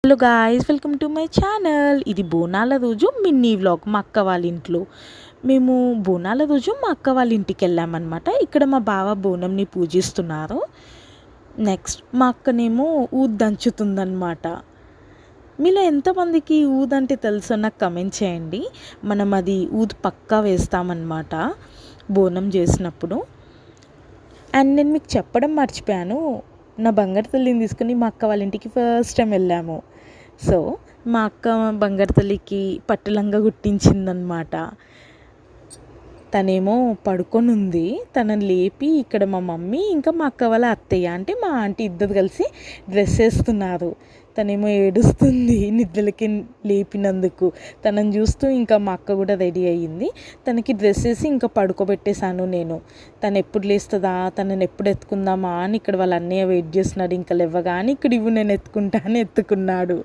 Hello guys, welcome to my channel. ఇది బోనాల రోజు మిన్నీ వ్లాగ్. మా అక్క వాళ్ళ ఇంట్లో మేము బోనాల రోజు మా అక్క వాళ్ళ ఇంటికి వెళ్ళామన్నమాట. ఇక్కడ మా బావ బోనంని పూజిస్తున్నారు. నెక్స్ట్ మా అక్కనేమో ఊద్ దంచుతుందన్నమాట. మీలో ఎంతమందికి ఊద్ అంటే తెలుసో నాకు కమెంట్ చేయండి. మనం అది ఊద్ పక్కా వేస్తామన్నమాట బోనం చేసినప్పుడు. అండ్ నేను మీకు చెప్పడం మర్చిపోయాను, నా బంగారు తల్లిని తీసుకుని మా అక్క వాళ్ళ ఇంటికి ఫస్ట్ టైం వెళ్ళాము. సో మా అక్క బంగారు తల్లికి పట్టు లంగా కుట్టించిందనమాట. తనేమో పడుకొని ఉంది. తనని లేపి ఇక్కడ మా మమ్మీ ఇంకా మా అక్క వాళ్ళ అత్తయ్య అంటే మా ఆంటీ ఇద్దరు కలిసి డ్రెస్ వేస్తున్నారు. తనేమో ఏడుస్తుంది నిద్రలకి లేపినందుకు. తనని చూస్తూ ఇంకా మా అక్క కూడా రెడీ అయ్యింది. తనకి డ్రెస్ వేసి ఇంకా పడుకోబెట్టేశాను నేను. తను ఎప్పుడు లేస్తుందా, తనని ఎప్పుడు ఎత్తుకుందామా అని ఇక్కడ వాళ్ళ అన్నయ్య వెయిట్ చేస్తున్నాడు. ఇంకా లేవగానే ఇక్కడ ఇవ్వు నేను ఎత్తుకుంటా అని ఎత్తుకున్నాడు.